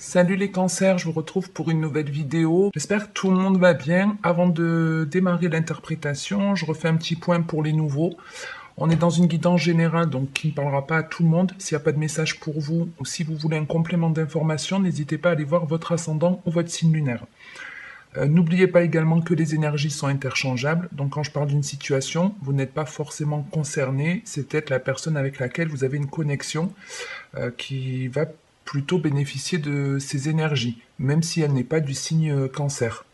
Salut les cancers, je vous retrouve pour une nouvelle vidéo. J'espère que tout le monde va bien. Avant de démarrer l'interprétation, je refais un petit point pour les nouveaux. On est dans une guidance générale, donc qui ne parlera pas à tout le monde. S'il n'y a pas de message pour vous, ou si vous voulez un complément d'information, n'hésitez pas à aller voir votre ascendant ou votre signe lunaire. N'oubliez pas également que les énergies sont interchangeables, donc quand je parle d'une situation, vous n'êtes pas forcément concerné, c'est peut-être la personne avec laquelle vous avez une connexion qui va plutôt bénéficier de ces énergies, même si elle n'est pas du signe cancer.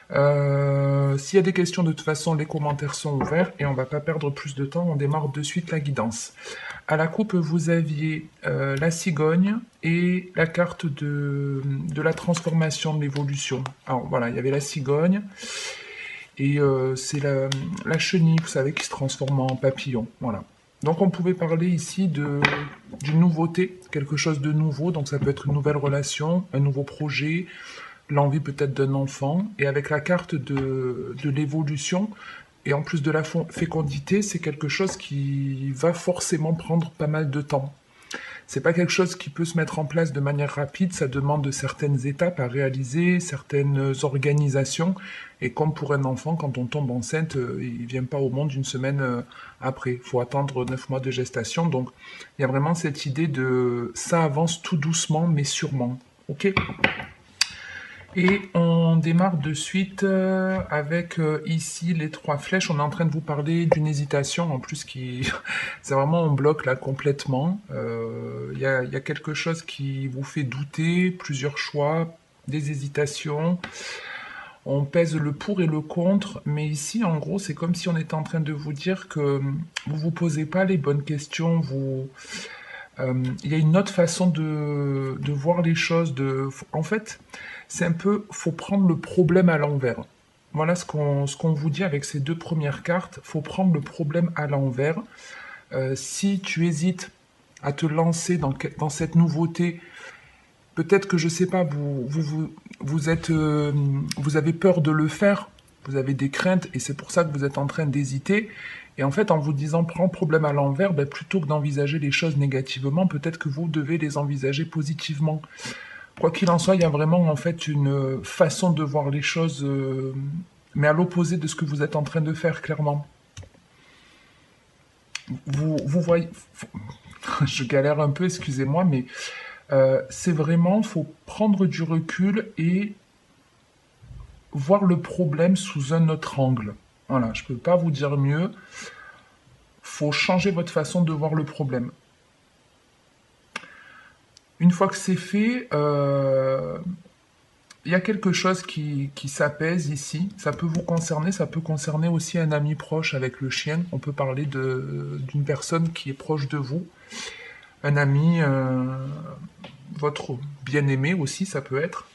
S'il y a des questions, de toute façon, les commentaires sont ouverts et on va pas perdre plus de temps, on démarre de suite la guidance. À la coupe, vous aviez la cigogne et la carte de la transformation, de l'évolution. Alors voilà, il y avait la cigogne et c'est la chenille, vous savez, qui se transforme en papillon. Voilà. Donc on pouvait parler ici d'une nouveauté, quelque chose de nouveau, donc ça peut être une nouvelle relation, un nouveau projet, l'envie peut-être d'un enfant, et avec la carte de l'évolution, et en plus de la fécondité, c'est quelque chose qui va forcément prendre pas mal de temps. C'est pas quelque chose qui peut se mettre en place de manière rapide, ça demande certaines étapes à réaliser, certaines organisations, et comme pour un enfant, quand on tombe enceinte, il vient pas au monde une semaine après. Il faut attendre 9 mois de gestation, donc il y a vraiment cette idée de ça avance tout doucement mais sûrement. Ok. Et on démarre de suite avec ici les 3 flèches. On est en train de vous parler d'une hésitation en plus qui... C'est vraiment un bloc là complètement. Il y a quelque chose qui vous fait douter, plusieurs choix, des hésitations. On pèse le pour et le contre, mais ici en gros c'est comme si on était en train de vous dire que vous posez pas les bonnes questions, il y a une autre façon de voir les choses. En fait, c'est un peu, faut prendre le problème à l'envers. Voilà ce qu'on vous dit avec ces 2 premières cartes. Faut prendre le problème à l'envers. Si tu hésites à te lancer dans cette nouveauté, peut-être que je sais pas, vous avez peur de le faire, vous avez des craintes et c'est pour ça que vous êtes en train d'hésiter. Et en fait, en vous disant prends le problème à l'envers, ben, plutôt que d'envisager les choses négativement, peut-être que vous devez les envisager positivement. Quoi qu'il en soit, il y a vraiment en fait une façon de voir les choses, mais à l'opposé de ce que vous êtes en train de faire, clairement. Vous voyez, je galère un peu, excusez-moi, mais c'est vraiment, faut prendre du recul et voir le problème sous un autre angle. Voilà, je peux pas vous dire mieux. Faut changer votre façon de voir le problème. Une fois que c'est fait, il y a quelque chose qui s'apaise ici. Ça peut vous concerner, ça peut concerner aussi un ami proche avec le chien. On peut parler d'une personne qui est proche de vous. Un ami, votre bien-aimé aussi, ça peut être.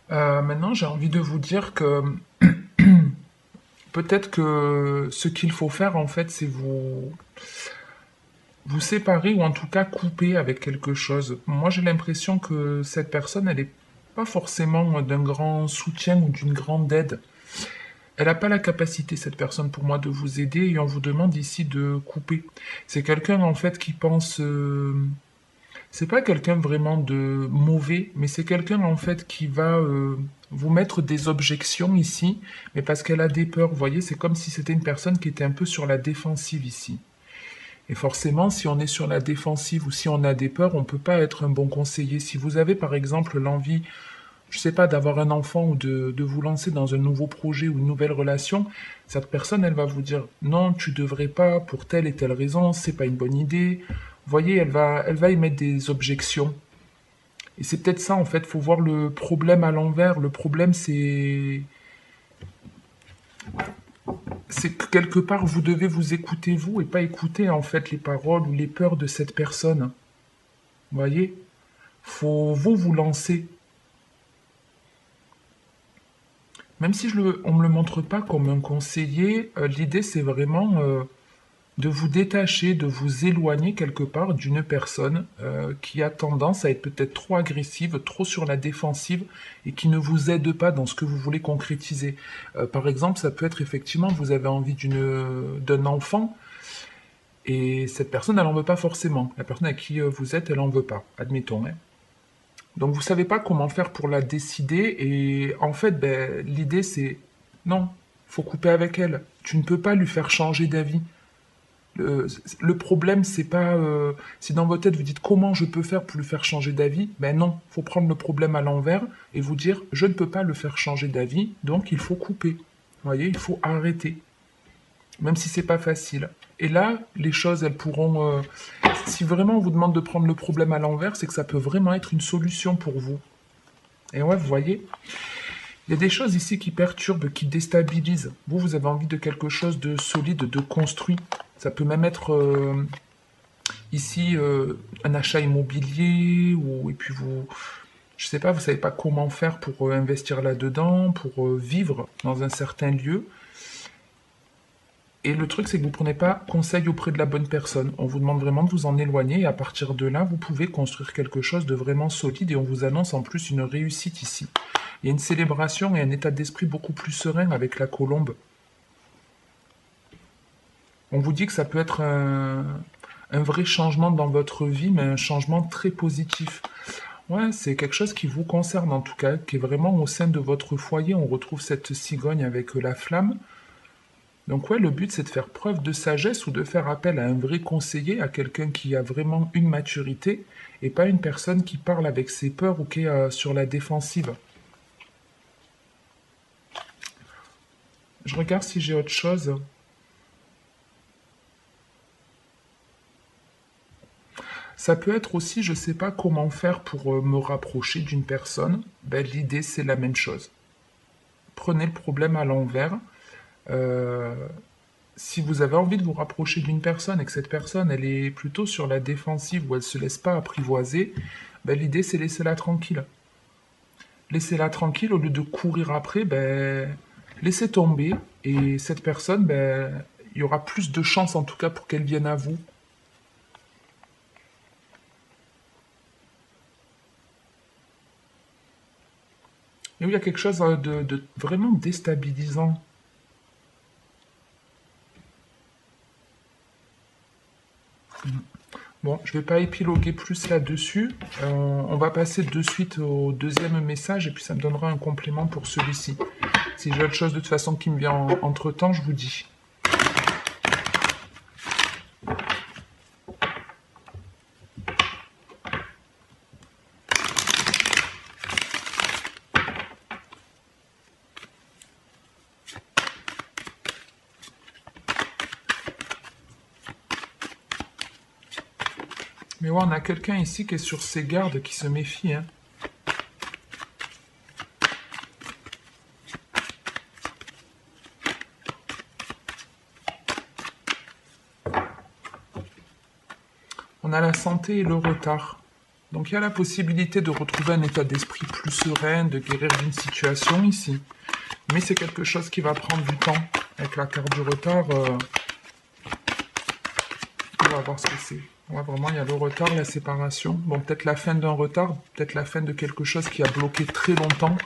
Maintenant, j'ai envie de vous dire que peut-être que ce qu'il faut faire, en fait, c'est vous séparer ou en tout cas couper avec quelque chose. Moi, j'ai l'impression que cette personne, elle n'est pas forcément d'un grand soutien ou d'une grande aide. Elle n'a pas la capacité, cette personne, pour moi, de vous aider et on vous demande ici de couper. C'est quelqu'un, en fait, qui pense... c'est pas quelqu'un vraiment de mauvais, mais c'est quelqu'un, en fait, qui va vous mettre des objections ici, mais parce qu'elle a des peurs. Vous voyez, c'est comme si c'était une personne qui était un peu sur la défensive ici. Et forcément, si on est sur la défensive ou si on a des peurs, on ne peut pas être un bon conseiller. Si vous avez par exemple l'envie, je ne sais pas, d'avoir un enfant ou de vous lancer dans un nouveau projet ou une nouvelle relation, cette personne, elle va vous dire non, tu devrais pas pour telle et telle raison, c'est pas une bonne idée. Vous voyez, elle va émettre des objections. Et c'est peut-être ça en fait, faut voir le problème à l'envers. Le problème, c'est que quelque part vous devez vous écouter vous et pas écouter en fait les paroles ou les peurs de cette personne. Vous voyez, faut vous lancer. Même si on me le montre pas comme un conseiller, l'idée c'est vraiment de vous détacher, de vous éloigner quelque part d'une personne qui a tendance à être peut-être trop agressive, trop sur la défensive et qui ne vous aide pas dans ce que vous voulez concrétiser. Par exemple, ça peut être effectivement, vous avez envie d'un enfant et cette personne, elle en veut pas forcément. La personne à qui vous êtes, elle en veut pas, admettons. Hein. Donc vous savez pas comment faire pour la décider et en fait, ben, l'idée c'est non, faut couper avec elle. Tu ne peux pas lui faire changer d'avis. Le problème, c'est pas si dans votre tête vous dites comment je peux faire pour lui faire changer d'avis, ben non, faut prendre le problème à l'envers et vous dire je ne peux pas le faire changer d'avis, donc il faut couper. Vous voyez, il faut arrêter, même si c'est pas facile. Et là, les choses, elles pourront. Si vraiment on vous demande de prendre le problème à l'envers, c'est que ça peut vraiment être une solution pour vous. Et ouais, vous voyez, il y a des choses ici qui perturbent, qui déstabilisent. Vous, vous avez envie de quelque chose de solide, de construit. Ça peut même être ici un achat immobilier ou et puis vous, je sais pas, vous savez pas comment faire pour investir là-dedans, pour vivre dans un certain lieu. Et le truc, c'est que vous ne prenez pas conseil auprès de la bonne personne. On vous demande vraiment de vous en éloigner et à partir de là, vous pouvez construire quelque chose de vraiment solide et on vous annonce en plus une réussite ici. Il y a une célébration et un état d'esprit beaucoup plus serein avec la colombe. On vous dit que ça peut être un vrai changement dans votre vie, mais un changement très positif. Ouais, c'est quelque chose qui vous concerne en tout cas, qui est vraiment au sein de votre foyer. On retrouve cette cigogne avec la flamme. Donc ouais, le but c'est de faire preuve de sagesse ou de faire appel à un vrai conseiller, à quelqu'un qui a vraiment une maturité et pas une personne qui parle avec ses peurs ou qui est sur la défensive. Je regarde si j'ai autre chose. Ça peut être aussi, je sais pas comment faire pour me rapprocher d'une personne. Ben, l'idée c'est la même chose. Prenez le problème à l'envers. Euh, Si vous avez envie de vous rapprocher d'une personne et que cette personne elle est plutôt sur la défensive ou elle se laisse pas apprivoiser, ben, l'idée c'est laisser-la tranquille. Laissez-la tranquille au lieu de courir après, ben, laissez tomber et cette personne, ben, il y aura plus de chances en tout cas pour qu'elle vienne à vous. Et oui, il y a quelque chose de vraiment déstabilisant. Bon, je vais pas épiloguer plus là-dessus. On va passer de suite au deuxième message et puis ça me donnera un complément pour celui-ci. Si j'ai autre chose de toute façon qui me vient entre-temps, je vous dis. Mais ouais, on a quelqu'un ici qui est sur ses gardes, qui se méfie, hein. On a la santé et le retard. Donc il y a la possibilité de retrouver un état d'esprit plus serein, de guérir d'une situation ici. Mais c'est quelque chose qui va prendre du temps. Avec la carte du retard, on va voir ce que c'est. Ouais, vraiment, il y a le retard, la séparation. Bon, peut-être la fin d'un retard, peut-être la fin de quelque chose qui a bloqué très longtemps.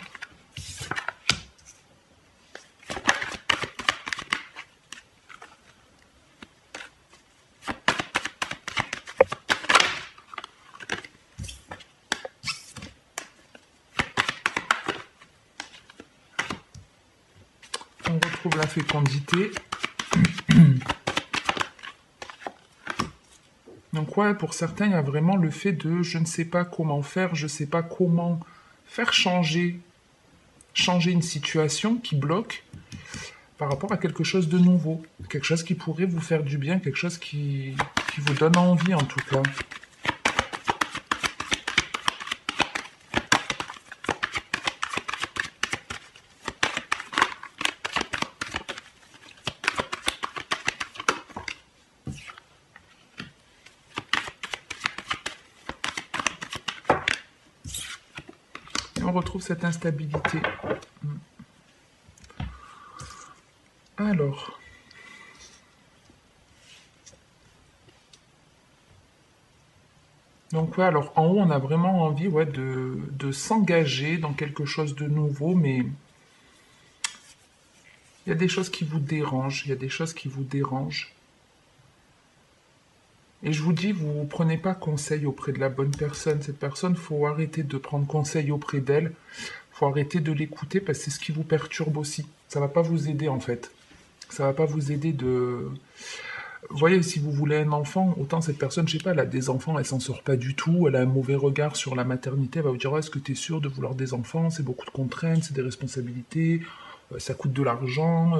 On retrouve la fécondité. Donc ouais, pour certains, il y a vraiment le fait de je ne sais pas comment faire, je ne sais pas comment faire changer une situation qui bloque par rapport à quelque chose de nouveau, quelque chose qui pourrait vous faire du bien, quelque chose qui vous donne envie en tout cas. Et on retrouve cette instabilité. Alors, donc ouais, alors en haut, on a vraiment envie ouais, de s'engager dans quelque chose de nouveau, mais il y a des choses qui vous dérangent, il y a des choses qui vous dérangent. Et je vous dis, vous ne prenez pas conseil auprès de la bonne personne. Cette personne, faut arrêter de prendre conseil auprès d'elle. Faut arrêter de l'écouter parce que c'est ce qui vous perturbe aussi. Ça va pas vous aider en fait. Ça va pas vous aider de... Vous voyez, si vous voulez un enfant, autant cette personne, je sais pas, elle a des enfants, elle s'en sort pas du tout, elle a un mauvais regard sur la maternité, elle va vous dire, oh, est-ce que tu es sûr de vouloir des enfants? C'est beaucoup de contraintes, c'est des responsabilités, ça coûte de l'argent,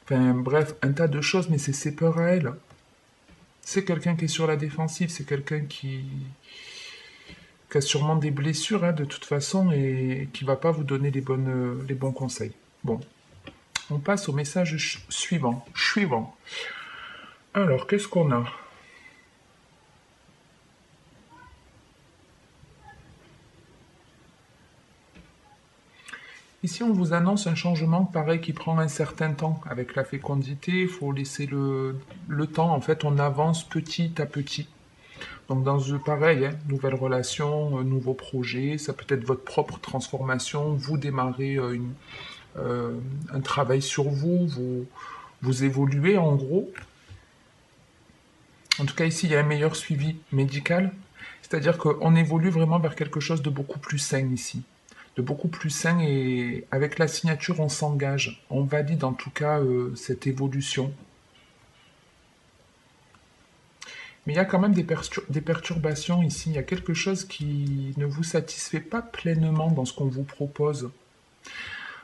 enfin bref, un tas de choses, mais c'est ses peurs à elle. C'est quelqu'un qui est sur la défensive, c'est quelqu'un qui a sûrement des blessures hein, de toute façon et qui va pas vous donner les bons conseils. Bon, on passe au message suivant. Suivant. Alors, qu'est-ce qu'on a? Ici, on vous annonce un changement pareil qui prend un certain temps. Avec la fécondité, il faut laisser le temps. En fait, on avance petit à petit. Donc dans ce pareil, hein, nouvelle relation, nouveau projet, ça peut être votre propre transformation, vous démarrez un travail sur vous, vous évoluez en gros. En tout cas ici, il y a un meilleur suivi médical, c'est-à-dire qu'on évolue vraiment vers quelque chose de beaucoup plus sain ici. De beaucoup plus sain et avec la signature, on s'engage, on valide en tout cas cette évolution. Mais il y a quand même des perturbations ici. Il y a quelque chose qui ne vous satisfait pas pleinement dans ce qu'on vous propose.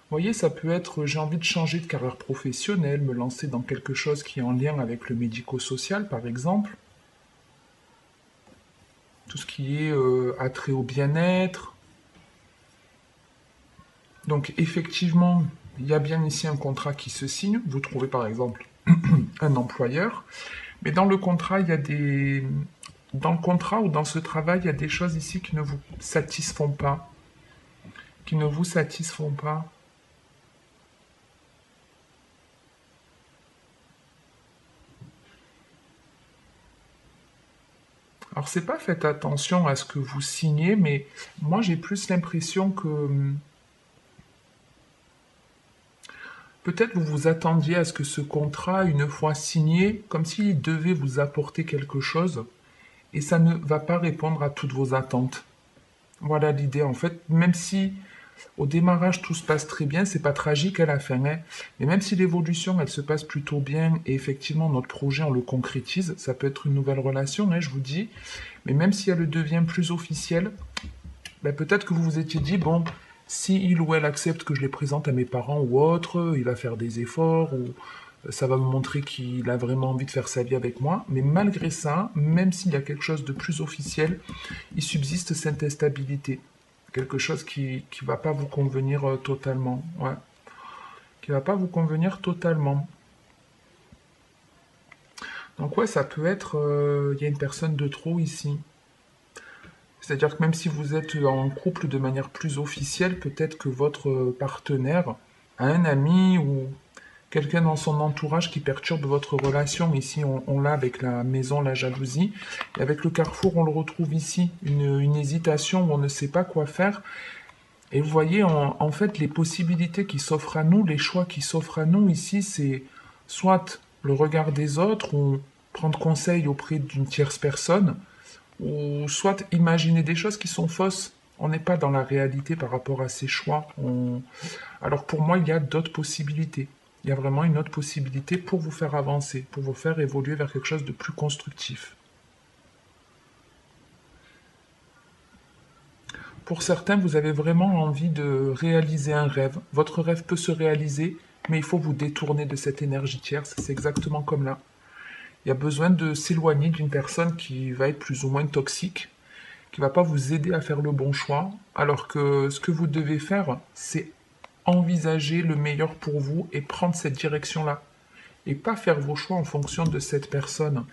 Vous voyez, ça peut être j'ai envie de changer de carrière professionnelle, me lancer dans quelque chose qui est en lien avec le médico-social, par exemple. Tout ce qui est attrait au bien-être. Donc effectivement, il y a bien ici un contrat qui se signe. Vous trouvez par exemple un employeur. Mais dans le contrat, il y a des... Dans le contrat ou dans ce travail, il y a des choses ici qui ne vous satisfont pas. Qui ne vous satisfont pas. Alors c'est pas faites attention à ce que vous signez, mais moi j'ai plus l'impression que peut-être vous vous attendiez à ce que ce contrat, une fois signé, comme s'il devait vous apporter quelque chose, et ça ne va pas répondre à toutes vos attentes. Voilà l'idée en fait, même si au démarrage tout se passe très bien, c'est pas tragique à la fin, hein, mais même si l'évolution elle se passe plutôt bien et effectivement notre projet on le concrétise, ça peut être une nouvelle relation, hein, je vous dis, mais même si elle devient plus officielle, ben, peut-être que vous vous étiez dit, bon, si il ou elle accepte que je les présente à mes parents ou autre, il va faire des efforts, ou ça va me montrer qu'il a vraiment envie de faire sa vie avec moi. Mais malgré ça, même s'il y a quelque chose de plus officiel, il subsiste cette instabilité. Quelque chose qui ne va pas vous convenir totalement. Ouais. Qui va pas vous convenir totalement. Donc ouais, ça peut être... Il y a une personne de trop ici. C'est-à-dire que même si vous êtes en couple de manière plus officielle, peut-être que votre partenaire a un ami ou quelqu'un dans son entourage qui perturbe votre relation. Ici, on l'a avec la maison, la jalousie. Et avec le carrefour, on le retrouve ici, une hésitation où on ne sait pas quoi faire. Et vous voyez, en fait, les possibilités qui s'offrent à nous, les choix qui s'offrent à nous ici, c'est soit le regard des autres ou prendre conseil auprès d'une tierce personne, ou soit imaginer des choses qui sont fausses. On n'est pas dans la réalité par rapport à ces choix. Alors pour moi, il y a d'autres possibilités. Il y a vraiment une autre possibilité pour vous faire avancer, pour vous faire évoluer vers quelque chose de plus constructif. Pour certains, vous avez vraiment envie de réaliser un rêve. Votre rêve peut se réaliser, mais il faut vous détourner de cette énergie tierce. C'est exactement comme là. Il y a besoin de s'éloigner d'une personne qui va être plus ou moins toxique, qui va pas vous aider à faire le bon choix, alors que ce que vous devez faire, c'est envisager le meilleur pour vous et prendre cette direction-là. Et pas faire vos choix en fonction de cette personne.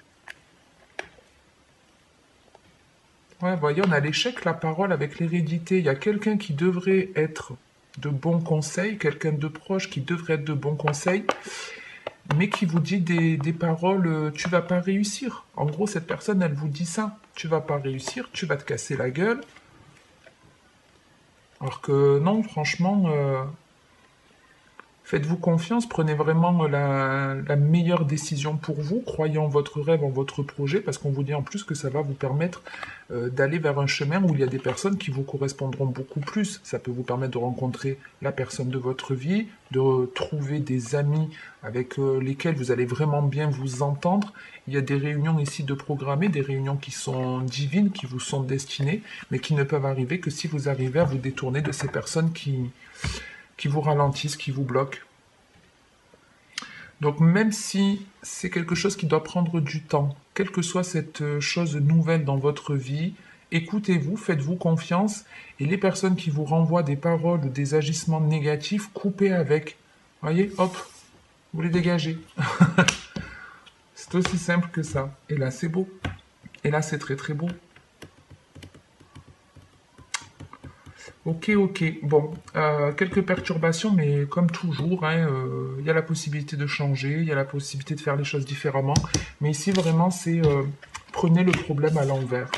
Ouais, vous voyez, on a l'échec, la parole avec l'hérédité. Il y a quelqu'un qui devrait être de bons conseils, quelqu'un de proche qui devrait être de bons conseils, mais qui vous dit des paroles, tu vas pas réussir. En gros, cette personne, elle vous dit ça, tu vas pas réussir, tu vas te casser la gueule. Alors que non, franchement, Faites-vous confiance, prenez vraiment la meilleure décision pour vous, croyez en votre rêve, en votre projet, parce qu'on vous dit en plus que ça va vous permettre d'aller vers un chemin où il y a des personnes qui vous correspondront beaucoup plus. Ça peut vous permettre de rencontrer la personne de votre vie, de trouver des amis avec lesquels vous allez vraiment bien vous entendre. Il y a des réunions ici de programmées, des réunions qui sont divines, qui vous sont destinées, mais qui ne peuvent arriver que si vous arrivez à vous détourner de ces personnes qui vous ralentissent, qui vous bloquent. Donc même si c'est quelque chose qui doit prendre du temps, quelle que soit cette chose nouvelle dans votre vie, écoutez-vous, faites-vous confiance, et les personnes qui vous renvoient des paroles ou des agissements négatifs, coupez avec. Voyez, hop, vous les dégagez. C'est aussi simple que ça. Et là, c'est beau. Et là, c'est très très beau. Ok, ok. Bon, quelques perturbations, mais comme toujours, hein, il y a la possibilité de changer, il y a la possibilité de faire les choses différemment. Mais ici, vraiment, c'est prenez le problème à l'envers.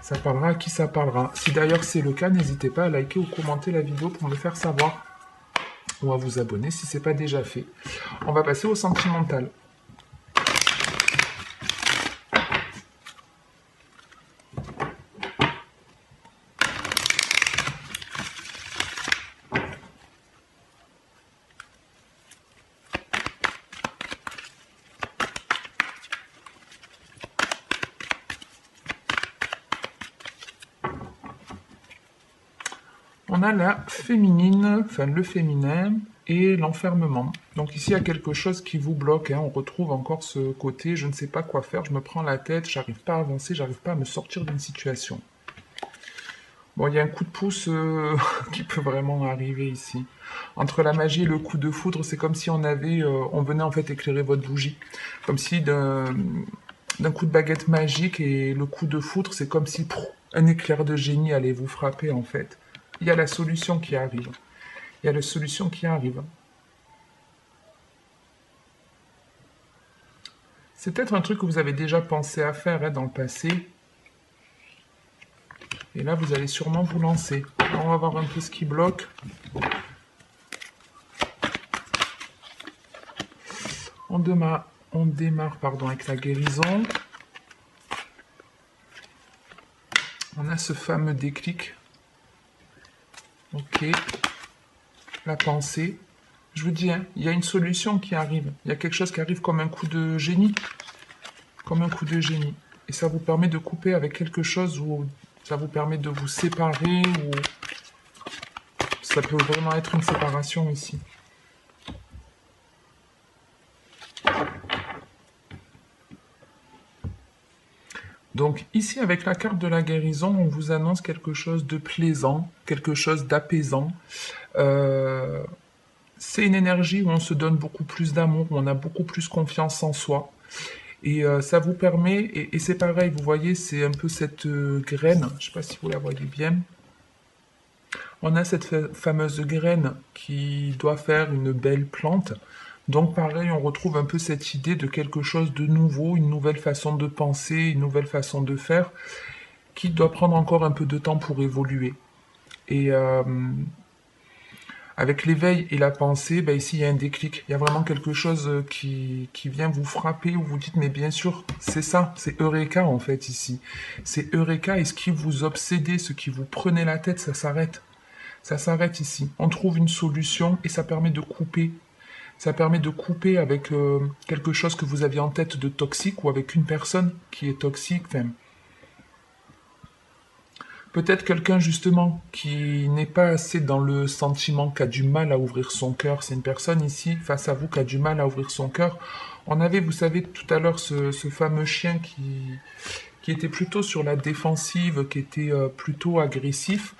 Ça parlera à qui ça parlera. Si d'ailleurs c'est le cas, n'hésitez pas à liker ou commenter la vidéo pour me le faire savoir. Ou à vous abonner si ce n'est pas déjà fait. On va passer au sentimental. On a la féminine, enfin le féminin et l'enfermement. Donc ici, il y a quelque chose qui vous bloque. Hein. On retrouve encore ce côté, je ne sais pas quoi faire, je me prends la tête, j'arrive pas à avancer, j'arrive pas à me sortir d'une situation. Bon, il y a un coup de pouce qui peut vraiment arriver ici. Entre la magie et le coup de foudre, c'est comme si on venait en fait éclairer votre bougie. Comme si d'un coup de baguette magique et le coup de foudre, c'est comme si un éclair de génie allait vous frapper en fait. Il y a la solution qui arrive. Il y a la solution qui arrive. C'est peut-être un truc que vous avez déjà pensé à faire hein, dans le passé. Et là, vous allez sûrement vous lancer. Alors, on va voir un peu ce qui bloque. On démarre pardon, avec la guérison. On a ce fameux déclic. Ok. La pensée. Je vous dis, hein, il y a une solution qui arrive. Il y a quelque chose qui arrive comme un coup de génie. Comme un coup de génie. Et ça vous permet de couper avec quelque chose où ça vous permet de vous séparer ou ça peut vraiment être une séparation ici. Donc ici, avec la carte de la guérison, on vous annonce quelque chose de plaisant, quelque chose d'apaisant. C'est une énergie où on se donne beaucoup plus d'amour, où on a beaucoup plus confiance en soi. Et ça vous permet, et c'est pareil, vous voyez, c'est un peu cette graine, je ne sais pas si vous la voyez bien. On a cette fameuse graine qui doit faire une belle plante. Donc pareil, on retrouve un peu cette idée de quelque chose de nouveau, une nouvelle façon de penser, une nouvelle façon de faire, qui doit prendre encore un peu de temps pour évoluer. Et avec l'éveil et la pensée, ben ici il y a un déclic. Il y a vraiment quelque chose qui vient vous frapper, où vous dites, mais bien sûr, c'est ça, c'est Eureka en fait ici. C'est Eureka, et ce qui vous obsédait, ce qui vous prenait la tête, ça s'arrête. Ça s'arrête ici. On trouve une solution et ça permet de couper. Ça permet de couper avec quelque chose que vous aviez en tête de toxique ou avec une personne qui est toxique. Enfin, peut-être quelqu'un justement qui n'est pas assez dans le sentiment, qui a du mal à ouvrir son cœur. C'est une personne ici face à vous qui a du mal à ouvrir son cœur. On avait, vous savez, tout à l'heure ce fameux chien qui était plutôt sur la défensive, qui était plutôt agressif.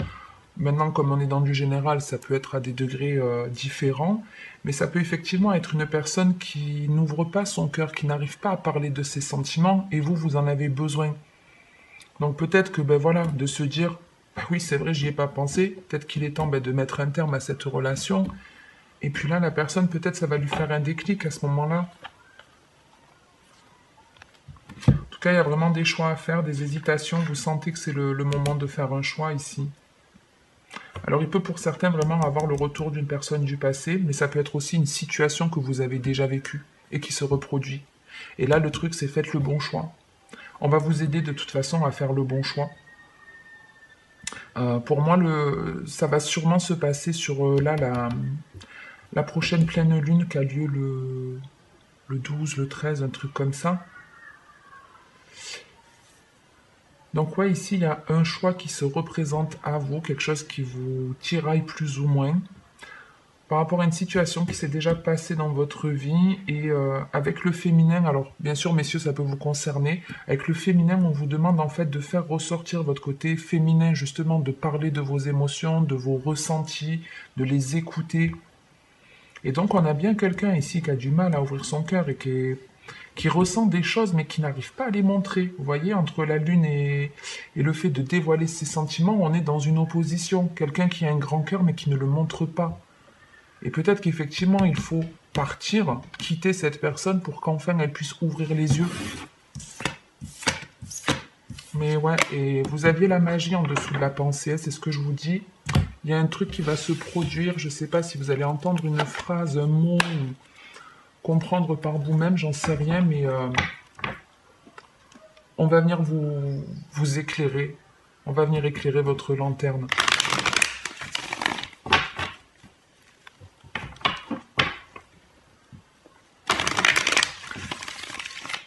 Maintenant, comme on est dans du général, ça peut être à des degrés différents, mais ça peut effectivement être une personne qui n'ouvre pas son cœur, qui n'arrive pas à parler de ses sentiments, et vous, vous en avez besoin. Donc peut-être que, ben voilà, de se dire, bah oui, c'est vrai, j'y ai pas pensé, peut-être qu'il est temps de mettre un terme à cette relation, et puis là, la personne, peut-être ça va lui faire un déclic à ce moment-là. En tout cas, il y a vraiment des choix à faire, des hésitations, vous sentez que c'est le moment de faire un choix ici. Alors il peut pour certains vraiment avoir le retour d'une personne du passé, mais ça peut être aussi une situation que vous avez déjà vécue et qui se reproduit. Et là, le truc, c'est faites le bon choix. On va vous aider de toute façon à faire le bon choix. Pour moi, ça va sûrement se passer sur la prochaine pleine lune qui a lieu le 12, le 13, un truc comme ça. Donc ouais, ici, il y a un choix qui se représente à vous, quelque chose qui vous tiraille plus ou moins, par rapport à une situation qui s'est déjà passée dans votre vie, et avec le féminin, alors bien sûr, messieurs, ça peut vous concerner, avec le féminin, on vous demande en fait de faire ressortir votre côté féminin, justement, de parler de vos émotions, de vos ressentis, de les écouter. Et donc on a bien quelqu'un ici qui a du mal à ouvrir son cœur et qui ressent des choses mais qui n'arrive pas à les montrer. Vous voyez, entre la lune et le fait de dévoiler ses sentiments, on est dans une opposition. Quelqu'un qui a un grand cœur mais qui ne le montre pas. Et peut-être qu'effectivement il faut partir, quitter cette personne pour qu'enfin elle puisse ouvrir les yeux. Mais ouais, et vous aviez la magie en dessous de la pensée, c'est ce que je vous dis. Il y a un truc qui va se produire, je ne sais pas si vous allez entendre une phrase, un mot, comprendre par vous-même, j'en sais rien, mais on va venir vous éclairer. On va venir éclairer votre lanterne.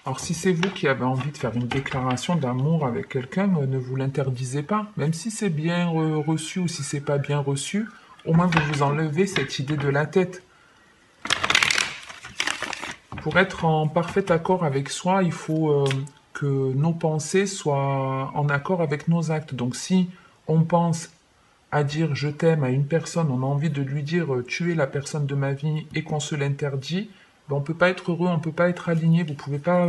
Alors si c'est vous qui avez envie de faire une déclaration d'amour avec quelqu'un, ne vous l'interdisez pas. Même si c'est bien reçu ou si c'est pas bien reçu, au moins vous vous enlevez cette idée de la tête. Pour être en parfait accord avec soi, il faut que nos pensées soient en accord avec nos actes. Donc si on pense à dire je t'aime à une personne, on a envie de lui dire tu es la personne de ma vie et qu'on se l'interdit, ben, on ne peut pas être heureux, on ne peut pas être aligné, vous ne pouvez pas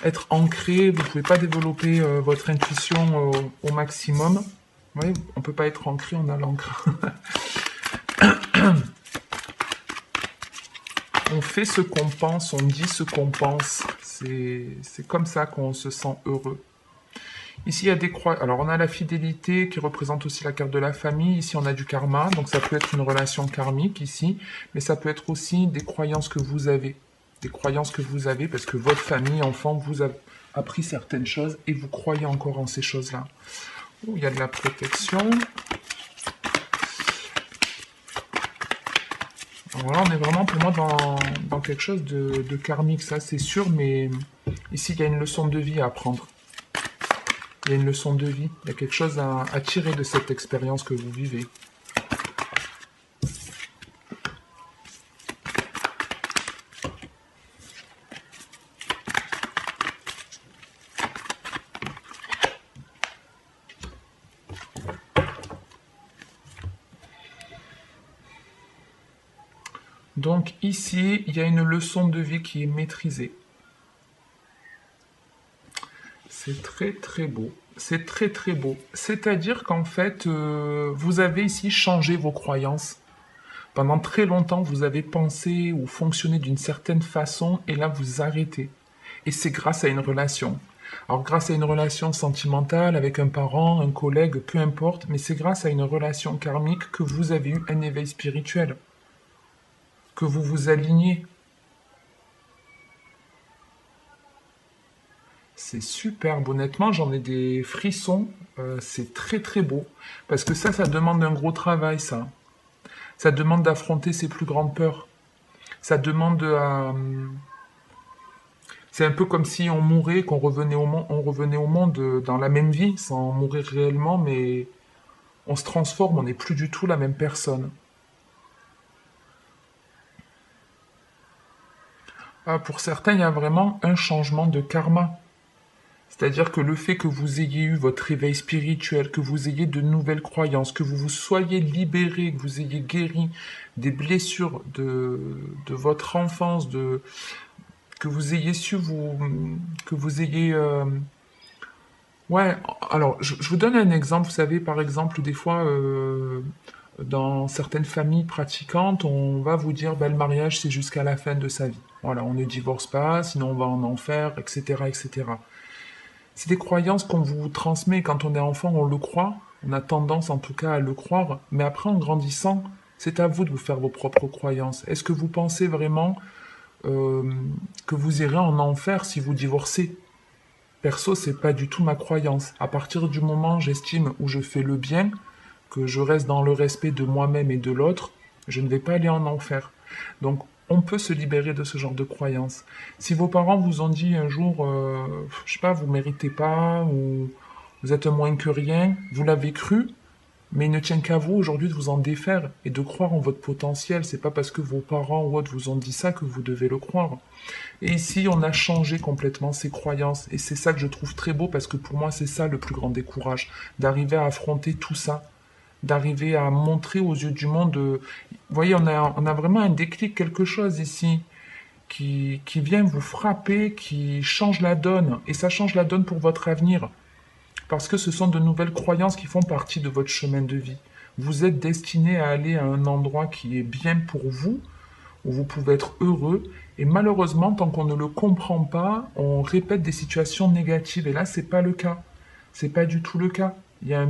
être ancré, vous ne pouvez pas développer votre intuition au maximum. Oui, on ne peut pas être ancré, on a l'encre. On fait ce qu'on pense, on dit ce qu'on pense. C'est comme ça qu'on se sent heureux. Ici, il y a des croix. Alors, on a la fidélité qui représente aussi la carte de la famille. Ici, on a du karma. Donc, ça peut être une relation karmique ici. Mais ça peut être aussi des croyances que vous avez. Des croyances que vous avez parce que votre famille, enfant, vous a appris certaines choses et vous croyez encore en ces choses-là. Oh, il y a de la protection. Alors là, on est vraiment pour moi dans quelque chose de karmique, ça c'est sûr. Mais ici, il y a une leçon de vie à apprendre. Il y a une leçon de vie, il y a quelque chose à tirer de cette expérience que vous vivez. Donc ici, il y a une leçon de vie qui est maîtrisée. C'est très très beau. C'est très très beau. C'est-à-dire qu'en fait, vous avez ici changé vos croyances. Pendant très longtemps, vous avez pensé ou fonctionné d'une certaine façon et là, vous arrêtez. Et c'est grâce à une relation. Alors, grâce à une relation sentimentale avec un parent, un collègue, peu importe, mais c'est grâce à une relation karmique que vous avez eu un éveil spirituel, que vous vous alignez. C'est superbe, honnêtement, j'en ai des frissons, c'est très très beau. Parce que ça demande un gros travail, ça. Ça demande d'affronter ses plus grandes peurs. Ça demande à... C'est un peu comme si on mourait, qu'on revenait on revenait au monde dans la même vie, sans mourir réellement, mais on se transforme, on n'est plus du tout la même personne. Ah, pour certains, il y a vraiment un changement de karma. C'est-à-dire que le fait que vous ayez eu votre réveil spirituel, que vous ayez de nouvelles croyances, que vous vous soyez libéré, que vous ayez guéri des blessures de votre enfance, que vous ayez su que vous ayez... Ouais, alors je vous donne un exemple. Vous savez, par exemple, des fois, dans certaines familles pratiquantes, on va vous dire, bah, le mariage, c'est jusqu'à la fin de sa vie. Voilà, on ne divorce pas, sinon on va en enfer, etc., etc. C'est des croyances qu'on vous transmet quand on est enfant, on le croit, On a tendance en tout cas à le croire, mais après en grandissant, c'est à vous de vous faire vos propres croyances. Est-ce que vous pensez vraiment euh, que vous irez en enfer si vous divorcez? Perso, c'est pas du tout ma croyance. À partir du moment, j'estime, où je fais le bien, que je reste dans le respect de moi-même et de l'autre, je ne vais pas aller en enfer. Donc, on peut se libérer de ce genre de croyances. Si vos parents vous ont dit un jour, je sais pas, vous méritez pas, ou vous êtes moins que rien, vous l'avez cru, mais il ne tient qu'à vous aujourd'hui de vous en défaire et de croire en votre potentiel. C'est pas parce que vos parents ou autres vous ont dit ça que vous devez le croire. Et ici, on a changé complètement ses croyances. Et c'est ça que je trouve très beau parce que pour moi, c'est ça le plus grand décourage. D'arriver à affronter tout ça. D'arriver à montrer aux yeux du monde. Vous voyez, on a vraiment un déclic, quelque chose ici qui vient vous frapper, qui change la donne. Et ça change la donne pour votre avenir. Parce que ce sont de nouvelles croyances qui font partie de votre chemin de vie. Vous êtes destiné à aller à un endroit qui est bien pour vous, où vous pouvez être heureux. Et malheureusement, tant qu'on ne le comprend pas, on répète des situations négatives. Et là, c'est pas le cas. C'est pas du tout le cas. Il y a un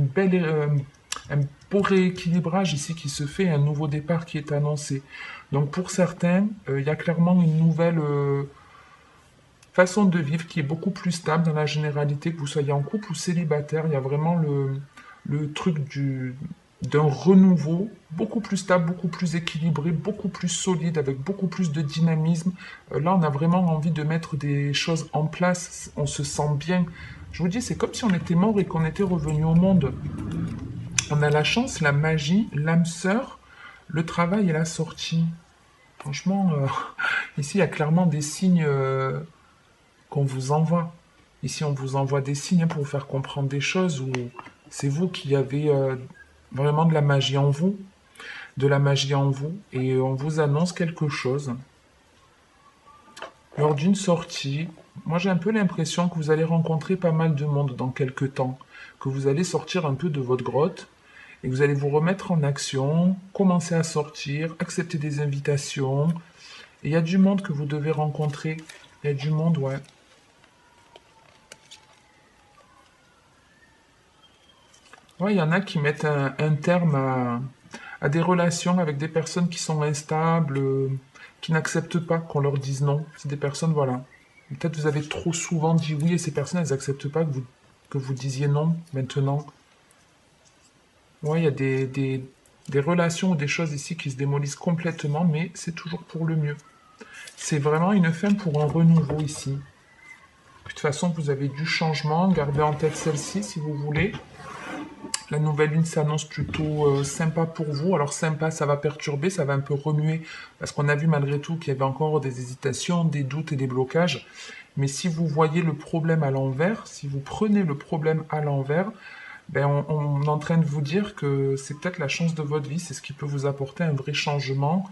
beau rééquilibrage ici qui se fait, un nouveau départ qui est annoncé. Donc pour certains, il y a clairement une nouvelle façon de vivre qui est beaucoup plus stable dans la généralité, que vous soyez en couple ou célibataire. Il y a vraiment le truc d'un renouveau beaucoup plus stable, beaucoup plus équilibré, beaucoup plus solide, avec beaucoup plus de dynamisme. Là, on a vraiment envie de mettre des choses en place. On se sent bien. Je vous dis, c'est comme si on était mort et qu'on était revenu au monde. On a la chance, la magie, l'âme sœur, le travail et la sortie. Franchement, ici, il y a clairement des signes qu'on vous envoie. Ici, on vous envoie des signes pour vous faire comprendre des choses où c'est vous qui avez vraiment de la magie en vous, et on vous annonce quelque chose lors d'une sortie. Moi, j'ai un peu l'impression que vous allez rencontrer pas mal de monde dans quelques temps, que vous allez sortir un peu de votre grotte et que vous allez vous remettre en action, commencer à sortir, accepter des invitations. Et il y a du monde que vous devez rencontrer. Il y a du monde, ouais. Ouais, il y en a qui mettent un terme à des relations avec des personnes qui sont instables, qui n'acceptent pas qu'on leur dise non. C'est des personnes, voilà. Peut-être vous avez trop souvent dit oui et ces personnes, elles n'acceptent pas que vous disiez non maintenant. Ouais, il y a des relations ou des choses ici qui se démolissent complètement, mais c'est toujours pour le mieux. C'est vraiment une fin pour un renouveau ici. De toute façon, vous avez du changement, gardez en tête celle-ci si vous voulez. La nouvelle lune s'annonce plutôt sympa pour vous. Alors sympa, ça va perturber, ça va un peu remuer, parce qu'on a vu malgré tout qu'il y avait encore des hésitations, des doutes et des blocages. Mais si vous voyez le problème à l'envers, si vous prenez le problème à l'envers, ben on est en train de vous dire que c'est peut-être la chance de votre vie, c'est ce qui peut vous apporter un vrai changement,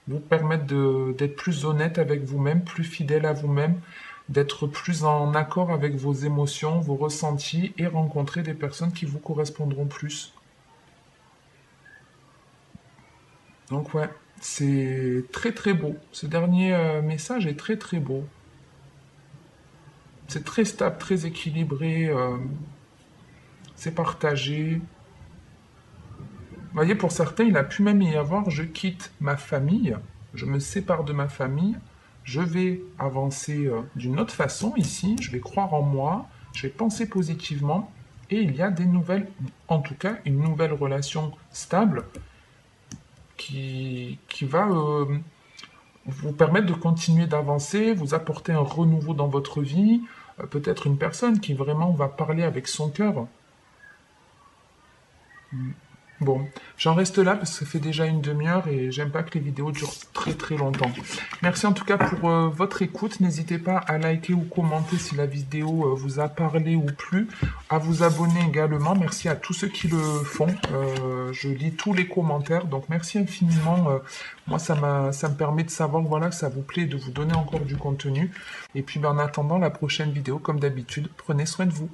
vous permettre d'être plus honnête avec vous-même, plus fidèle à vous-même, d'être plus en accord avec vos émotions, vos ressentis et rencontrer des personnes qui vous correspondront plus. Donc ouais, c'est très très beau. Ce dernier message est très très beau. C'est très stable, très équilibré, c'est partagé. Vous voyez, pour certains, il a pu même y avoir je quitte ma famille, je me sépare de ma famille, je vais avancer d'une autre façon ici, je vais croire en moi, je vais penser positivement, et il y a des nouvelles, en tout cas une nouvelle relation stable qui va vous permettre de continuer d'avancer, vous apporter un renouveau dans votre vie, peut-être une personne qui vraiment va parler avec son cœur. Bon, j'en reste là parce que ça fait déjà une demi-heure et j'aime pas que les vidéos durent très très longtemps. Merci en tout cas pour votre écoute. N'hésitez pas à liker ou commenter si la vidéo vous a parlé ou plu. À vous abonner également. Merci à tous ceux qui le font. Je lis tous les commentaires. Donc merci infiniment. Moi, ça me permet de savoir voilà, que ça vous plaît et de vous donner encore du contenu. Et puis ben, en attendant la prochaine vidéo, comme d'habitude, prenez soin de vous.